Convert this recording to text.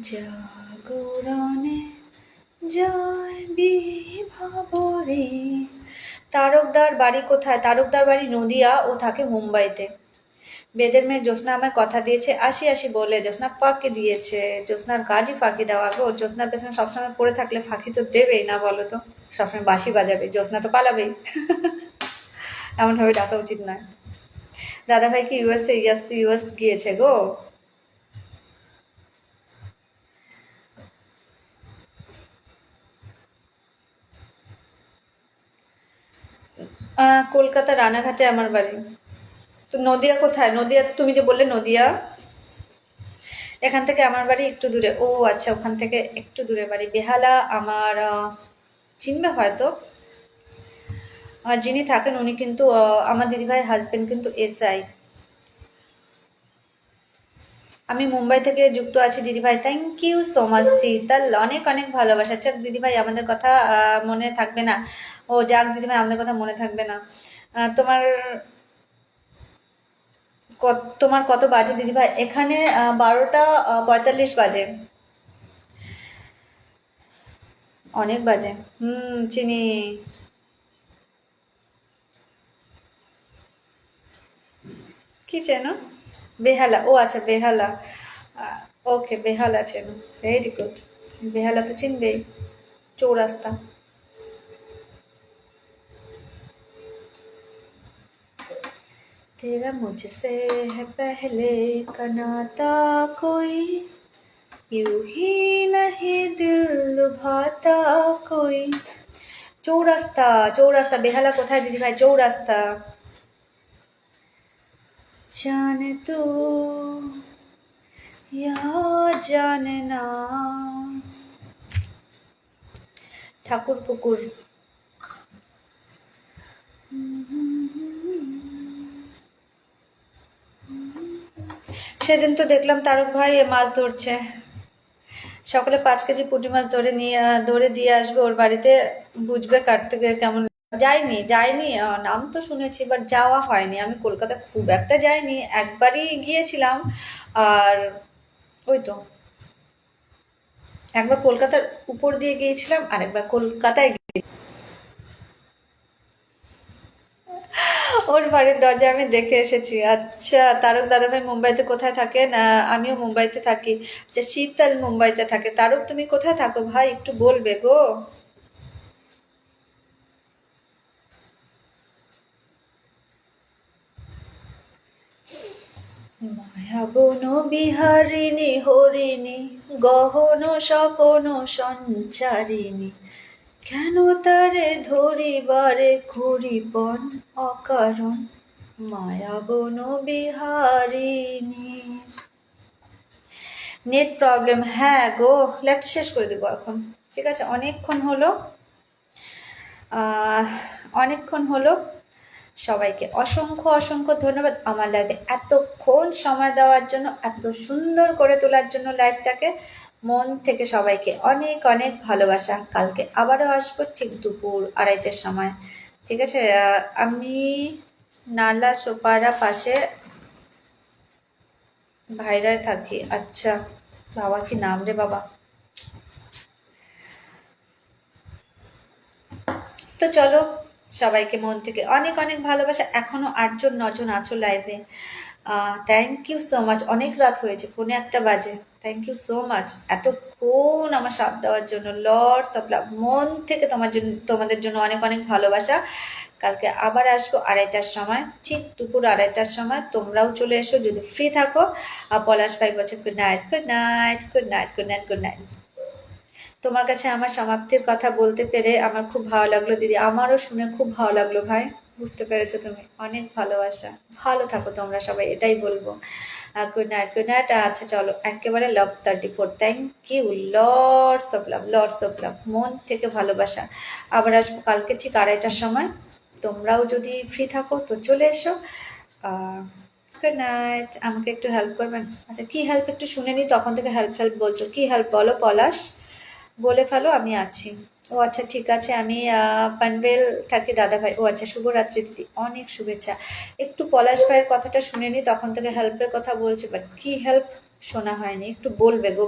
জাগরণে জয় বিভাবরে। তারকদার বাড়ি কোথায়? তারকদার বাড়ি নদিয়া, ও থাকে মুম্বাইতে। বেদের মেয়ে জ্যোৎস্না আমায় কথা দিয়েছে আসি আসি বলে, জ্যোৎস্না ফাঁকি দিয়েছে। জ্যোৎস্নার কাজই ফাঁকি দেওয়া গো। জ্যোৎস্নার পেছনে সবসময় পড়ে থাকলে ফাঁকি তো দেবেই না, বলো তো? সবসময় বাঁশি বাজাবে, জ্যোৎস্না তো পালাবেই। এমন ভাবে ডাকা উচিত নয়। দাদা ভাই কি ইউএসএ? ইউএস গিয়েছে গো। কলকাতা রানাঘাটে আমার বাড়ি। তো নদিয়া কোথায়? নদিয়া তুমি যে বললে নদিয়া, এখান থেকে আমার বাড়ি একটু দূরে। ও আচ্ছা, ওখান থেকে একটু দূরে বাড়ি। বেহালা আমার চিনবে হয়তো। আর যিনি থাকেন উনি কিন্তু আমার দিদিভাইয়ের হাজবেন্ড কিন্তু এসআই। আমি মুম্বাই থেকে যুক্ত আছি দিদিভাই। থ্যাংক ইউ সো মাচ শীতল, অনেক অনেক ভালোবাসা। আচ্ছা দিদিভাই আমাদের কথা মনে থাকবে না? ও যাক দিদিভাই, আমাদের কথা মনে থাকবে না। তোমার তোমার কত বাজে দিদিভাই? এখানে 12টা 45 বাজে। অনেক বাজে। চিনি। কি চেনো? বেহালা, ও আচ্ছা বেহালা। ওকে, বেহালা চেনো, ভেরি গুড। বেহালা তো চিনবেই, চৌরাস্তা। तेरा मुझसे है पहले का नाता कोई, यूं ही नहीं दिल लुभाता कोई। চৌরাস্তা, চৌরাস্তা। বেহালা কোথায় দিদি ভাই? চৌরাস্তা। জানে তো জানে না। ঠাকুর পুকুর। সেদিন তো দেখলাম তারক ভাই মাছ ধরছে। সকালে 5 কেজি পুঁটি মাছ ধরে দিয়ে আসবে ওর বাড়িতে, বুঝবে কাটতে কেমন। যাইনি যাইনি, নাম তো শুনেছি বাট যাওয়া হয়নি। আমি কলকাতা খুব একটা যাইনি, একবারই গিয়েছিলাম। আর ওই তো একবার কলকাতার উপর দিয়ে গিয়েছিলাম, আর একবার কলকাতায় ওর বাড়ির দরজা আমি দেখে এসেছি। আচ্ছা, তারক দাদাভাই মুম্বাইতে কোথায় থাকেন? আমিও মুম্বাইতে থাকি। আচ্ছা, শীতল মুম্বাইতে থাকে। তারক তুমি কোথায় থাকো ভাই, একটু বলবে গো? মায়াবন বিহারিণী হরিণী, গহন স্বপন সঞ্চারিণী, কেন তারে ধরিবারে করিপন অকারণ, মায়াবন বিহারিণী। নেট প্রবলেম, হ্যাঁ গো। লেকচার শেষ করে দেবো এখন, ঠিক আছে? অনেকক্ষণ হলো। সবাইকে অসংখ্য অসংখ্য ধন্যবাদ আমার লাইভে এতক্ষণ সময় দেওয়ার জন্য, এত সুন্দর করে তোলার জন্য লাইভটাকে। মন থেকে সবাইকে অনেক অনেক ভালোবাসা। কালকে আবারও আসবো ঠিক দুপুর 2:30টার সময়, ঠিক আছে? আমি নালা সোপারা পাশে ভাইরায় থাকি। আচ্ছা, বাবা কি নাম রে বাবা। তো চলো, সবাইকে মন থেকে অনেক অনেক ভালোবাসা। এখনো 8জন 9জন আছো লাইভে। Thank you so much. অনেক রাত হয়েছে, 1:45 বাজে। থ্যাংক ইউ সো মাচ এতক্ষণ আমার সাথ দেওয়ার জন্য। লর্ডস অফ লাভ, মন থেকে তোমাদের জন্য অনেক অনেক ভালোবাসা। কালকে আবার আসবো 2:30টার সময়, ঠিক দুপুর 2:30টার সময়। তোমরাও চলে এসো যদি ফ্রি থাকো। পলাশ ভাই বলছে good night, good night, good night, good night, good night. তোমার কাছে আমার সমাপ্তির কথা বলতে পেরে আমার খুব ভালো লাগলো দিদি। আমারও শুনে খুব ভালো লাগলো ভাই। বুঝতে পেরেছো তুমি, অনেক ভালোবাসা। ভালো থাকো তোমরা সবাই, এটাই বলবো। Good night, good night. আচ্ছা চলো, একেবারে love 34। Thank you, lords of love, lords of love, মন থেকে ভালোবাসা। আবার আসবো কালকে ঠিক 2:30টার সময়। তোমরাও যদি ফ্রি থাকো তো চলে এসো। Good night. আমাকে একটু হেল্প করবেন? আচ্ছা, কি হেল্প একটু শুনে নি, তখন থেকে হেল্প হেল্প বলছো। কি হেল্প বলো পলাশ, বলে ফেলো, আমি আছি। ও আচ্ছা ঠিক আছে, আমি পানভেল থাকি দাদা ভাই। ও আচ্ছা, শুভরাত্রি দিদি, অনেক শুভেচ্ছা। একটু পলাশ ভাইয়ের কথাটা শুনে নি, তখন থেকে হেল্পের কথা বলছে, বাট কি হেল্প শোনা হয়নি, একটু বলবে গো।